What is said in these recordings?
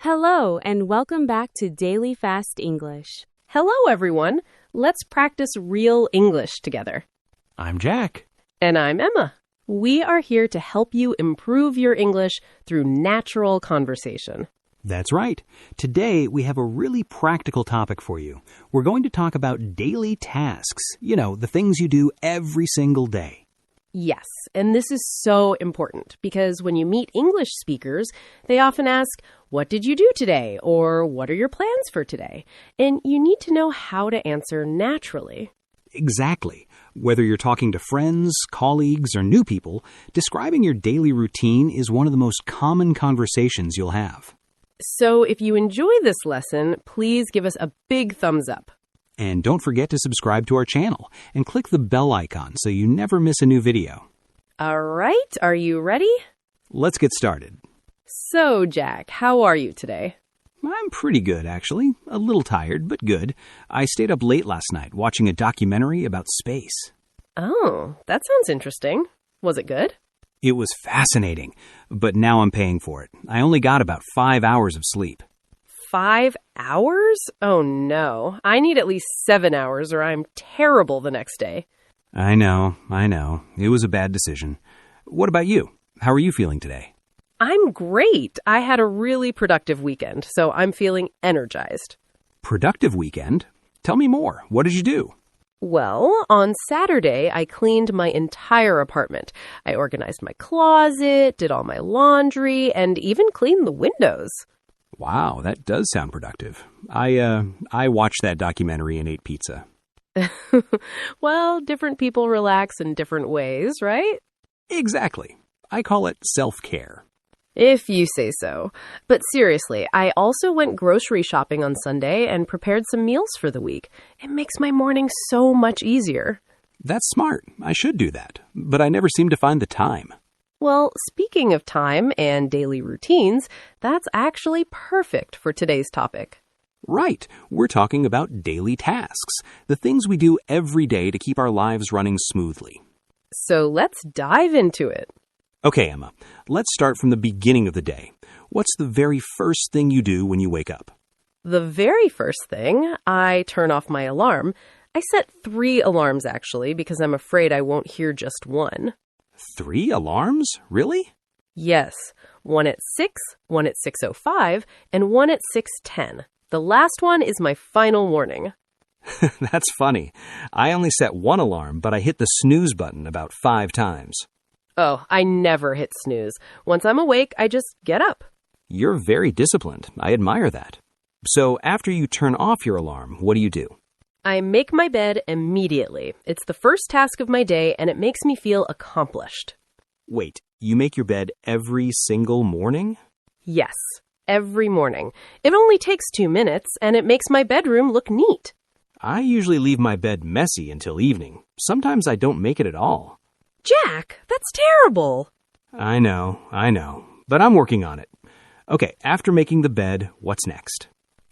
Hello, and welcome back to Daily Fast English. Hello, everyone. Let's practice real English together. I'm Jack. And I'm Emma. We are here to help you improve your English through natural conversation. That's right. Today, we have a really practical topic for you. We're going to talk about daily tasks. You know, the things you do every single day. Yes, and this is so important because when you meet English speakers, they often ask, "What did you do today?" or "What are your plans for today?" And you need to know how to answer naturally. Exactly. Whether you're talking to friends, colleagues, or new people, describing your daily routine is one of the most common conversations you'll have. So if you enjoy this lesson, please give us a big thumbs up. And don't forget to subscribe to our channel and click the bell icon so you never miss a new video. All right, are you ready? Let's get started. So, Jack, how are you today? I'm pretty good, actually. A little tired, but good. I stayed up late last night watching a documentary about space. Oh, that sounds interesting. Was it good? It was fascinating, but now I'm paying for it. I only got about 5 hours of sleep. 5 hours? Oh, no. I need at least 7 hours or I'm terrible the next day. I know. It was a bad decision. What about you? How are you feeling today? I'm great. I had a really productive weekend, so I'm feeling energized. Productive weekend? Tell me more. What did you do? Well, on Saturday, I cleaned my entire apartment. I organized my closet, did all my laundry, and even cleaned the windows. Wow, that does sound productive. I watched that documentary and ate pizza. Well, different people relax in different ways, right? Exactly. I call it self-care. If you say so. But seriously, I also went grocery shopping on Sunday and prepared some meals for the week. It makes my morning so much easier. That's smart. I should do that. But I never seem to find the time. Well, speaking of time and daily routines, that's actually perfect for today's topic. Right. We're talking about daily tasks, the things we do every day to keep our lives running smoothly. So let's dive into it. Okay, Emma, let's start from the beginning of the day. What's the very first thing you do when you wake up? The very first thing, I turn off my alarm. I set 3 alarms, actually, because I'm afraid I won't hear just one. 3 alarms? Really? Yes, one at 6, one at 6:05, and one at 6:10. The last one is my final warning. That's funny. I only set 1 alarm, but I hit the snooze button about 5 times. Oh, I never hit snooze. Once I'm awake, I just get up. You're very disciplined. I admire that. So after you turn off your alarm, what do you do? I make my bed immediately. It's the first task of my day, and it makes me feel accomplished. Wait, you make your bed every single morning? Yes, every morning. It only takes 2 minutes, and it makes my bedroom look neat. I usually leave my bed messy until evening. Sometimes I don't make it at all. Jack, that's terrible. I know, but I'm working on it. Okay, after making the bed, what's next?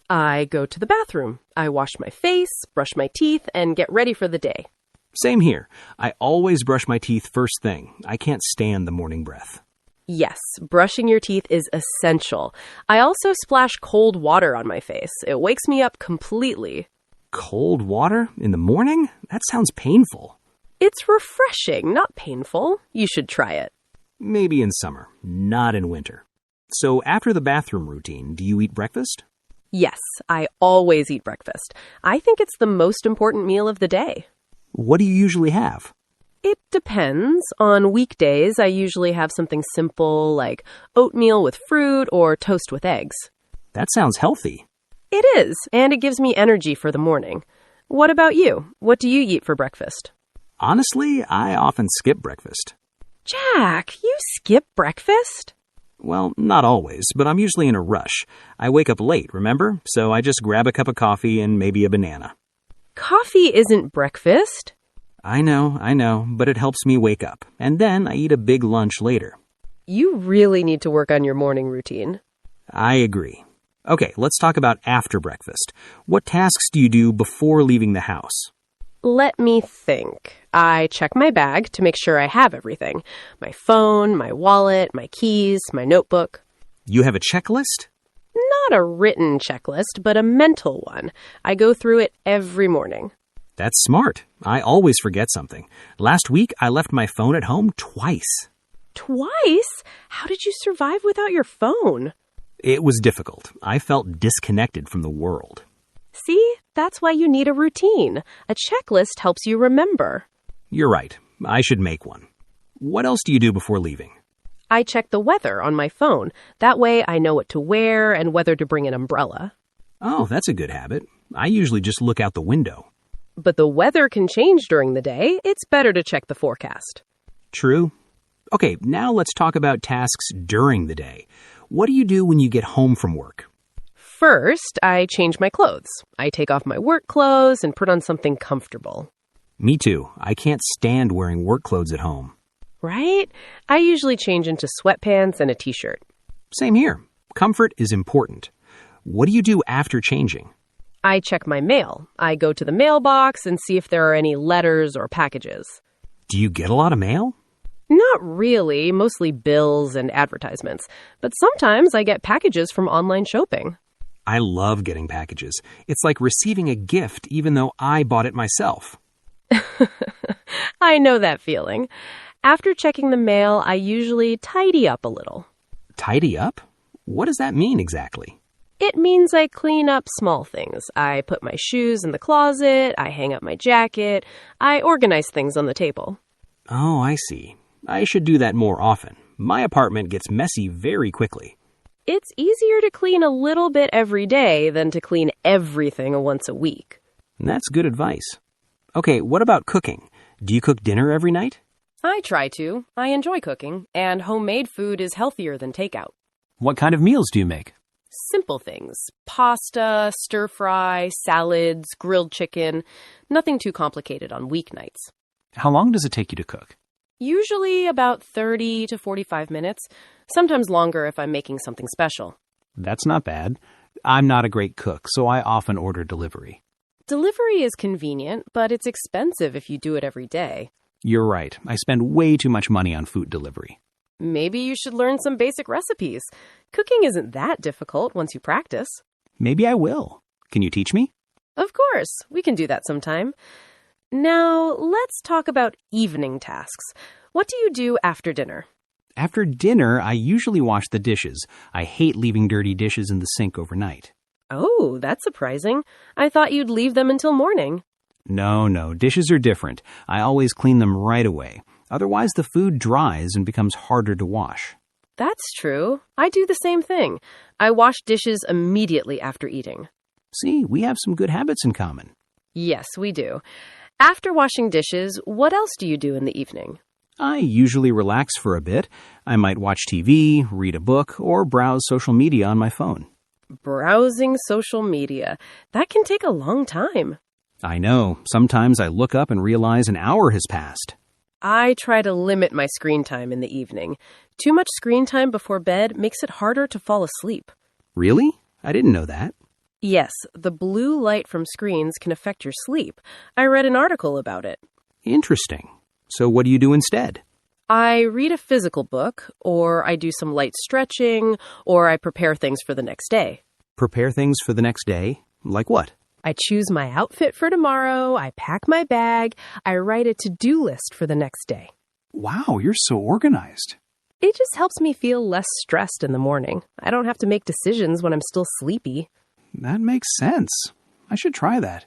I go to the bathroom. I wash my face, brush my teeth, and get ready for the day. Same here. I always brush my teeth first thing. I can't stand the morning breath. Yes, brushing your teeth is essential. I also splash cold water on my face. It wakes me up completely. Cold water in the morning? That sounds painful. It's refreshing, not painful. You should try it. Maybe in summer, not in winter. So after the bathroom routine, do you eat breakfast? Yes, I always eat breakfast. I think it's the most important meal of the day. What do you usually have? It depends. On weekdays, I usually have something simple like oatmeal with fruit or toast with eggs. That sounds healthy. It is, and it gives me energy for the morning. What about you? What do you eat for breakfast? Honestly, I often skip breakfast. Jack, you skip breakfast? Well, not always, but I'm usually in a rush. I wake up late, remember? So I just grab a cup of coffee and maybe a banana. Coffee isn't breakfast. I know, but it helps me wake up. And then I eat a big lunch later. You really need to work on your morning routine. I agree. Okay, let's talk about after breakfast. What tasks do you do before leaving the house? Let me think. I check my bag to make sure I have everything. My phone, my wallet, my keys, my notebook. You have a checklist? Not a written checklist, but a mental one. I go through it every morning. That's smart. I always forget something. Last week, I left my phone at home twice. Twice? How did you survive without your phone? It was difficult. I felt disconnected from the world. See, that's why you need a routine. A checklist helps you remember. You're right. I should make one. What else do you do before leaving? I check the weather on my phone. That way I know what to wear and whether to bring an umbrella. Oh, that's a good habit. I usually just look out the window. But the weather can change during the day. It's better to check the forecast. True. Okay, now let's talk about tasks during the day. What do you do when you get home from work? First, I change my clothes. I take off my work clothes and put on something comfortable. Me too. I can't stand wearing work clothes at home. Right? I usually change into sweatpants and a t-shirt. Same here. Comfort is important. What do you do after changing? I check my mail. I go to the mailbox and see if there are any letters or packages. Do you get a lot of mail? Not really, mostly bills and advertisements. But sometimes I get packages from online shopping. I love getting packages. It's like receiving a gift even though I bought it myself. I know that feeling. After checking the mail, I usually tidy up a little. Tidy up? What does that mean exactly? It means I clean up small things. I put my shoes in the closet, I hang up my jacket, I organize things on the table. Oh, I see. I should do that more often. My apartment gets messy very quickly. It's easier to clean a little bit every day than to clean everything once a week. That's good advice. Okay, what about cooking? Do you cook dinner every night? I try to. I enjoy cooking, and homemade food is healthier than takeout. What kind of meals do you make? Simple things. Pasta, stir-fry, salads, grilled chicken. Nothing too complicated on weeknights. How long does it take you to cook? Usually about 30 to 45 minutes. Sometimes longer if I'm making something special. That's not bad. I'm not a great cook, so I often order delivery. Delivery is convenient, but it's expensive if you do it every day. You're right. I spend way too much money on food delivery. Maybe you should learn some basic recipes. Cooking isn't that difficult once you practice. Maybe I will. Can you teach me? Of course, we can do that sometime. Now, let's talk about evening tasks. What do you do after dinner? After dinner, I usually wash the dishes. I hate leaving dirty dishes in the sink overnight. Oh, that's surprising. I thought you'd leave them until morning. No, dishes are different. I always clean them right away. Otherwise, the food dries and becomes harder to wash. That's true. I do the same thing. I wash dishes immediately after eating. See, we have some good habits in common. Yes, we do. After washing dishes, what else do you do in the evening? I usually relax for a bit. I might watch TV, read a book, or browse social media on my phone. Browsing social media. That can take a long time. I know. Sometimes I look up and realize an hour has passed. I try to limit my screen time in the evening. Too much screen time before bed makes it harder to fall asleep. Really? I didn't know that. Yes, the blue light from screens can affect your sleep. I read an article about it. Interesting. So what do you do instead? I read a physical book, or I do some light stretching, or I prepare things for the next day. Prepare things for the next day? Like what? I choose my outfit for tomorrow, I pack my bag, I write a to-do list for the next day. Wow, you're so organized. It just helps me feel less stressed in the morning. I don't have to make decisions when I'm still sleepy. That makes sense. I should try that.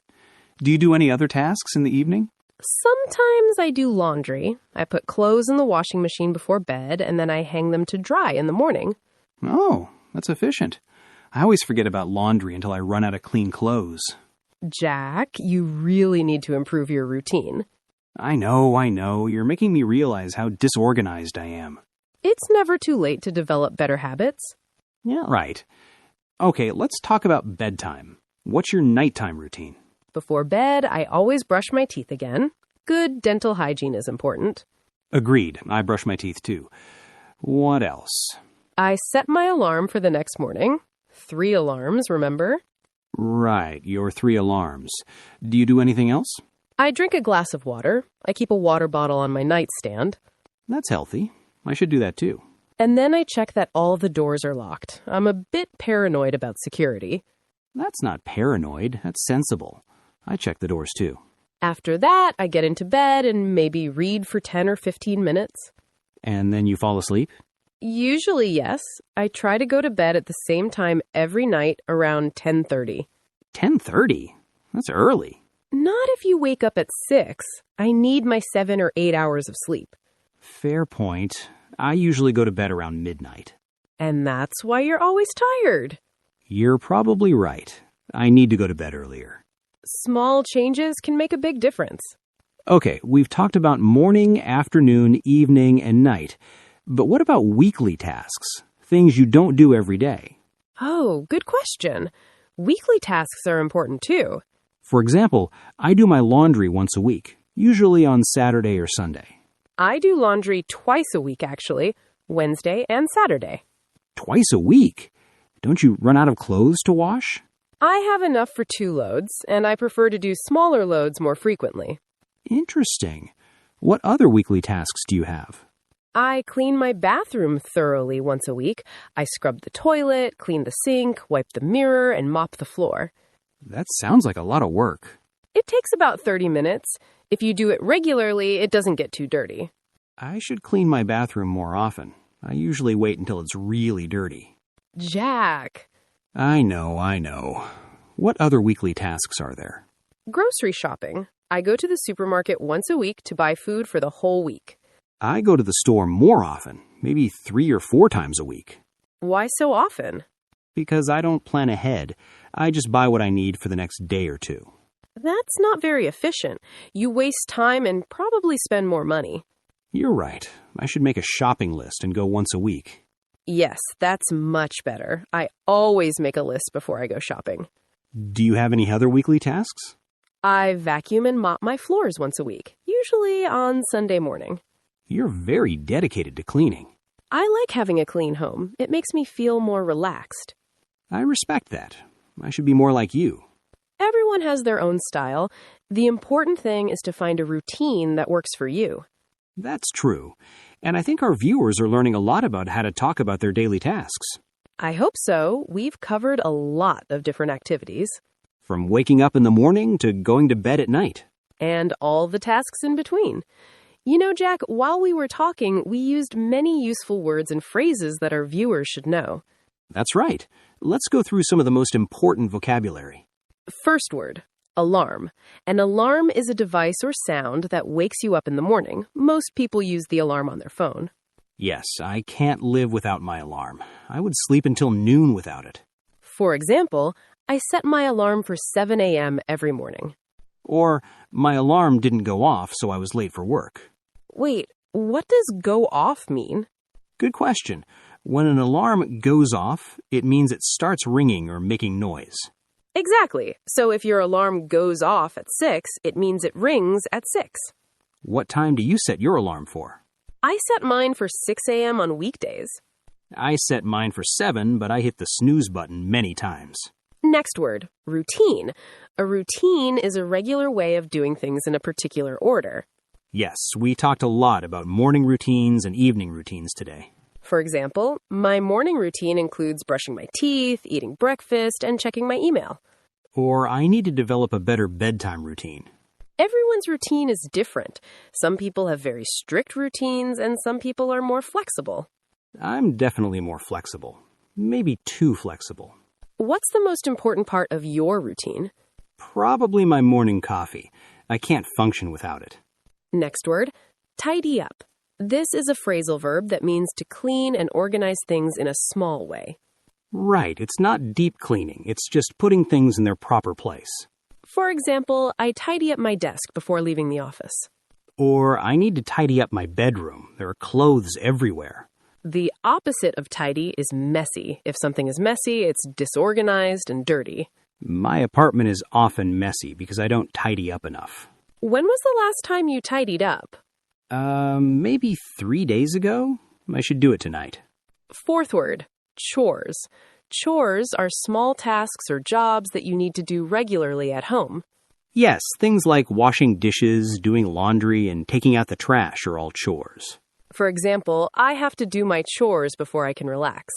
Do you do any other tasks in the evening? Sometimes I do laundry. I put clothes in the washing machine before bed, and then I hang them to dry in the morning. Oh, that's efficient. I always forget about laundry until I run out of clean clothes. Jack, you really need to improve your routine. I know. You're making me realize how disorganized I am. It's never too late to develop better habits. Yeah, right. Okay, let's talk about bedtime. What's your nighttime routine? Before bed, I always brush my teeth again. Good dental hygiene is important. Agreed. I brush my teeth too. What else? I set my alarm for the next morning. 3 alarms, remember? Right, your 3 alarms. Do you do anything else? I drink a glass of water. I keep a water bottle on my nightstand. That's healthy. I should do that too. And then I check that all the doors are locked. I'm a bit paranoid about security. That's not paranoid. That's sensible. I check the doors too. After that, I get into bed and maybe read for 10 or 15 minutes. And then you fall asleep? Usually, yes. I try to go to bed at the same time every night around 10:30. 10:30? That's early. Not if you wake up at 6. I need my 7 or 8 hours of sleep. Fair point. I usually go to bed around midnight. And that's why you're always tired. You're probably right. I need to go to bed earlier. Small changes can make a big difference. Okay, we've talked about morning, afternoon, evening, and night. But what about weekly tasks? Things you don't do every day? Oh, good question. Weekly tasks are important too. For example, I do my laundry once a week, usually on Saturday or Sunday. I do laundry twice a week, actually, Wednesday and Saturday. Twice a week? Don't you run out of clothes to wash? I have enough for 2 loads, and I prefer to do smaller loads more frequently. Interesting. What other weekly tasks do you have? I clean my bathroom thoroughly once a week. I scrub the toilet, clean the sink, wipe the mirror, and mop the floor. That sounds like a lot of work. It takes about 30 minutes. If you do it regularly, it doesn't get too dirty. I should clean my bathroom more often. I usually wait until it's really dirty. Jack. I know. What other weekly tasks are there? Grocery shopping. I go to the supermarket once a week to buy food for the whole week. I go to the store more often, maybe 3 or 4 times a week. Why so often? Because I don't plan ahead. I just buy what I need for the next day or two. That's not very efficient. You waste time and probably spend more money. You're right. I should make a shopping list and go once a week. Yes, that's much better. I always make a list before I go shopping. Do you have any other weekly tasks? I vacuum and mop my floors once a week, usually on Sunday morning. You're very dedicated to cleaning. I like having a clean home. It makes me feel more relaxed. I respect that. I should be more like you. Everyone has their own style. The important thing is to find a routine that works for you. That's true. And I think our viewers are learning a lot about how to talk about their daily tasks. I hope so. We've covered a lot of different activities. From waking up in the morning to going to bed at night. And all the tasks in between. You know, Jack, while we were talking, we used many useful words and phrases that our viewers should know. That's right. Let's go through some of the most important vocabulary. First word, alarm. An alarm is a device or sound that wakes you up in the morning. Most people use the alarm on their phone. Yes, I can't live without my alarm. I would sleep until noon without it. For example, I set my alarm for 7 a.m. every morning. Or, my alarm didn't go off, so I was late for work. Wait, what does go off mean? Good question. When an alarm goes off, it means it starts ringing or making noise. Exactly. So if your alarm goes off at 6, it means it rings at 6. What time do you set your alarm for? I set mine for 6 a.m. on weekdays. I set mine for 7, but I hit the snooze button many times. Next word, routine. A routine is a regular way of doing things in a particular order. Yes, we talked a lot about morning routines and evening routines today. For example, my morning routine includes brushing my teeth, eating breakfast, and checking my email. Or I need to develop a better bedtime routine. Everyone's routine is different. Some people have very strict routines, and some people are more flexible. I'm definitely more flexible. Maybe too flexible. What's the most important part of your routine? Probably my morning coffee. I can't function without it. Next word, tidy up. This is a phrasal verb that means to clean and organize things in a small way. Right, it's not deep cleaning. It's just putting things in their proper place. For example, I tidy up my desk before leaving the office. Or I need to tidy up my bedroom. There are clothes everywhere. The opposite of tidy is messy. If something is messy, it's disorganized and dirty. My apartment is often messy because I don't tidy up enough. When was the last time you tidied up? Maybe 3 days ago? I should do it tonight. Fourth word, chores. Chores are small tasks or jobs that you need to do regularly at home. Yes, things like washing dishes, doing laundry, and taking out the trash are all chores. For example, I have to do my chores before I can relax.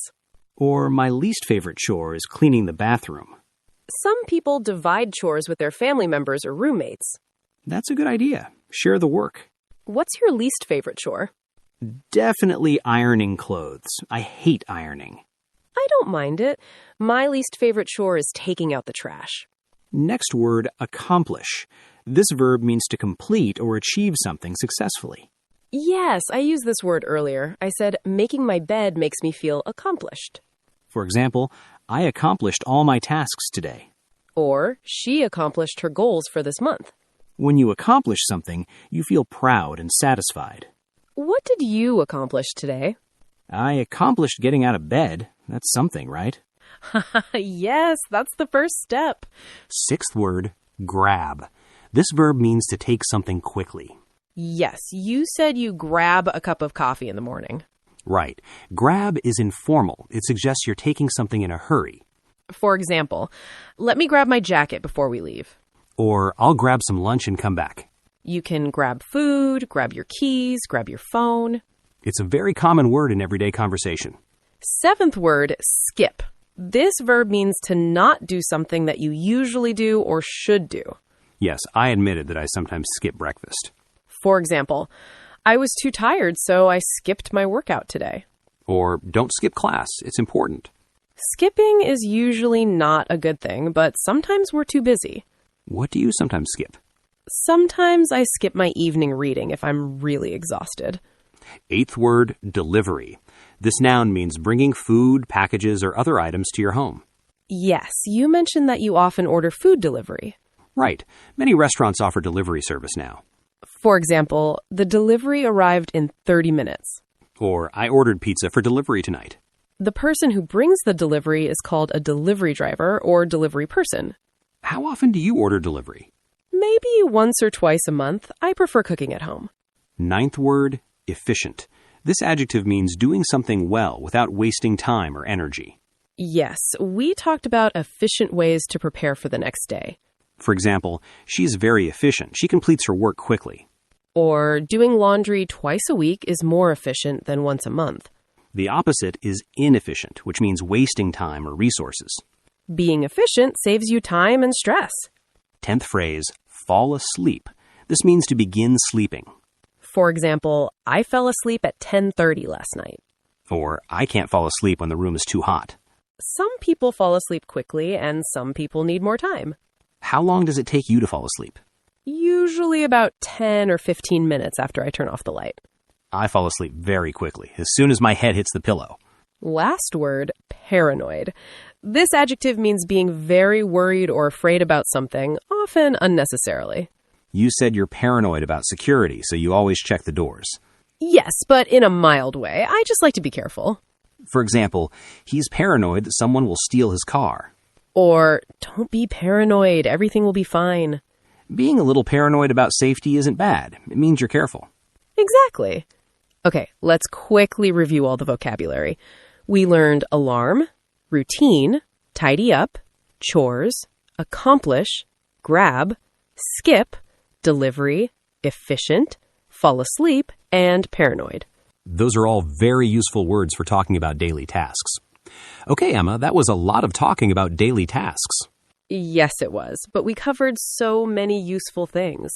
Or my least favorite chore is cleaning the bathroom. Some people divide chores with their family members or roommates. That's a good idea. Share the work. What's your least favorite chore? Definitely ironing clothes. I hate ironing. I don't mind it. My least favorite chore is taking out the trash. Next word, accomplish. This verb means to complete or achieve something successfully. Yes, I used this word earlier. I said, making my bed makes me feel accomplished. For example, I accomplished all my tasks today. Or, she accomplished her goals for this month. When you accomplish something, you feel proud and satisfied. What did you accomplish today? I accomplished getting out of bed. That's something, right? Yes, that's the first step. Sixth word, grab. This verb means to take something quickly. Yes, you said you grab a cup of coffee in the morning. Right. Grab is informal. It suggests you're taking something in a hurry. For example, let me grab my jacket before we leave. Or, I'll grab some lunch and come back. You can grab food, grab your keys, grab your phone. It's a very common word in everyday conversation. Seventh word, skip. This verb means to not do something that you usually do or should do. Yes, I admitted that I sometimes skip breakfast. For example, I was too tired, so I skipped my workout today. Or, don't skip class. It's important. Skipping is usually not a good thing, but sometimes we're too busy. What do you sometimes skip? Sometimes I skip my evening reading if I'm really exhausted. Eighth word, delivery. This noun means bringing food, packages, or other items to your home. Yes, you mentioned that you often order food delivery. Right. Many restaurants offer delivery service now. For example, the delivery arrived in 30 minutes. Or, I ordered pizza for delivery tonight. The person who brings the delivery is called a delivery driver or delivery person. How often do you order delivery? Maybe once or twice a month. I prefer cooking at home. Ninth word, efficient. This adjective means doing something well without wasting time or energy. Yes, we talked about efficient ways to prepare for the next day. For example, she's very efficient. She completes her work quickly. Or doing laundry twice a week is more efficient than once a month. The opposite is inefficient, which means wasting time or resources. Being efficient saves you time and stress. 10th phrase, fall asleep. This means to begin sleeping. For example, I fell asleep at 10:30 last night. Or, I can't fall asleep when the room is too hot. Some people fall asleep quickly and some people need more time. How long does it take you to fall asleep? Usually about 10 or 15 minutes after I turn off the light. I fall asleep very quickly, as soon as my head hits the pillow. Last word, paranoid. This adjective means being very worried or afraid about something, often unnecessarily. You said you're paranoid about security, so you always check the doors. Yes, but in a mild way. I just like to be careful. For example, he's paranoid that someone will steal his car. Or, don't be paranoid, everything will be fine. Being a little paranoid about safety isn't bad. It means you're careful. Exactly. Okay, let's quickly review all the vocabulary. We learned alarm, routine, tidy up, chores, accomplish, grab, skip, delivery, efficient, fall asleep, and paranoid. Those are all very useful words for talking about daily tasks. Okay, Emma, that was a lot of talking about daily tasks. Yes, it was, but we covered so many useful things.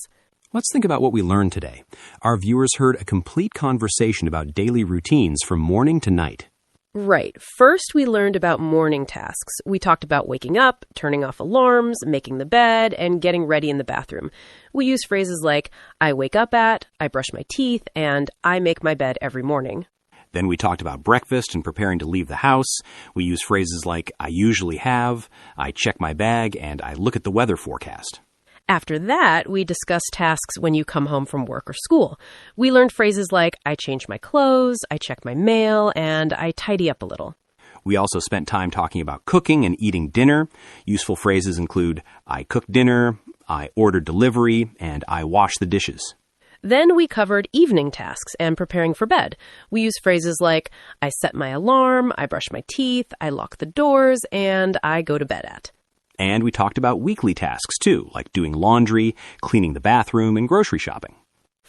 Let's think about what we learned today. Our viewers heard a complete conversation about daily routines from morning to night. Right. First, we learned about morning tasks. We talked about waking up, turning off alarms, making the bed, and getting ready in the bathroom. We use phrases like, I wake up at, I brush my teeth, and I make my bed every morning. Then we talked about breakfast and preparing to leave the house. We use phrases like, I usually have, I check my bag, and I look at the weather forecast. After that, we discussed tasks when you come home from work or school. We learned phrases like, I change my clothes, I check my mail, and I tidy up a little. We also spent time talking about cooking and eating dinner. Useful phrases include, I cooked dinner, I ordered delivery, and I washed the dishes. Then we covered evening tasks and preparing for bed. We use phrases like, I set my alarm, I brush my teeth, I lock the doors, and I go to bed at. And we talked about weekly tasks, too, like doing laundry, cleaning the bathroom, and grocery shopping.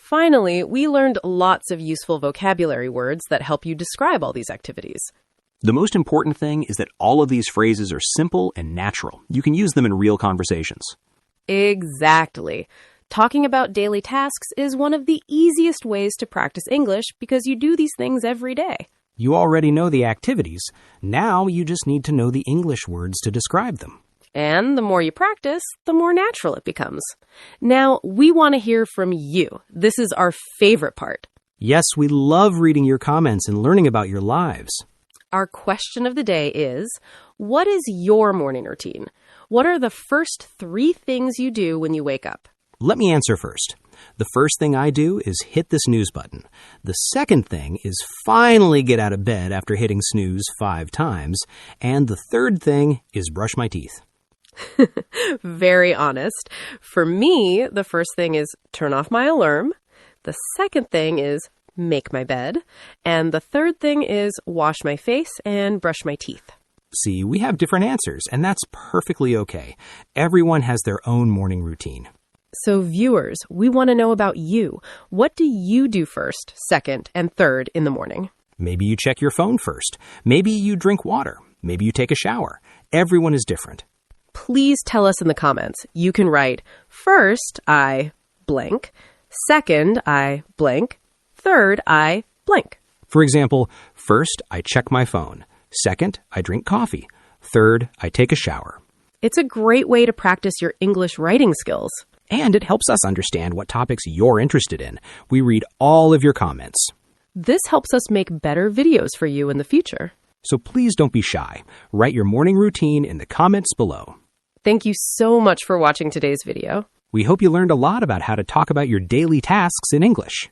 Finally, we learned lots of useful vocabulary words that help you describe all these activities. The most important thing is that all of these phrases are simple and natural. You can use them in real conversations. Exactly. Talking about daily tasks is one of the easiest ways to practice English because you do these things every day. You already know the activities. Now you just need to know the English words to describe them. And the more you practice, the more natural it becomes. Now, we want to hear from you. This is our favorite part. Yes, we love reading your comments and learning about your lives. Our question of the day is, what is your morning routine? What are the first 3 things you do when you wake up? Let me answer first. The first thing I do is hit the snooze button. The second thing is finally get out of bed after hitting snooze 5 times. And the third thing is brush my teeth. Very honest. For me, the first thing is turn off my alarm. The second thing is make my bed. And the third thing is wash my face and brush my teeth. See, we have different answers, and that's perfectly okay. Everyone has their own morning routine. So viewers, we want to know about you. What do you do first, second, and third in the morning? Maybe you check your phone first. Maybe you drink water. Maybe you take a shower. Everyone is different. Please tell us in the comments. You can write, first, I blank. Second, I blank. Third, I blank. For example, first, I check my phone. Second, I drink coffee. Third, I take a shower. It's a great way to practice your English writing skills. And it helps us understand what topics you're interested in. We read all of your comments. This helps us make better videos for you in the future. So please don't be shy. Write your morning routine in the comments below. Thank you so much for watching today's video. We hope you learned a lot about how to talk about your daily tasks in English.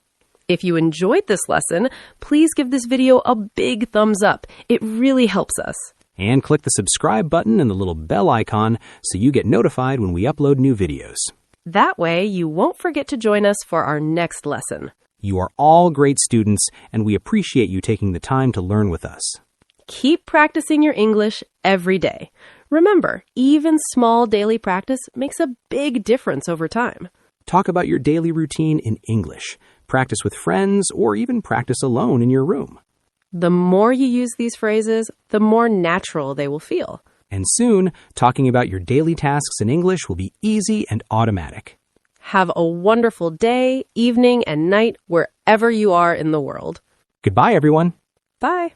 If you enjoyed this lesson, please give this video a big thumbs up. It really helps us. And click the subscribe button and the little bell icon so you get notified when we upload new videos. That way, you won't forget to join us for our next lesson. You are all great students, and we appreciate you taking the time to learn with us. Keep practicing your English every day. Remember, even small daily practice makes a big difference over time. Talk about your daily routine in English. Practice with friends or even practice alone in your room. The more you use these phrases, the more natural they will feel. And soon, talking about your daily tasks in English will be easy and automatic. Have a wonderful day, evening, and night wherever you are in the world. Goodbye, everyone. Bye.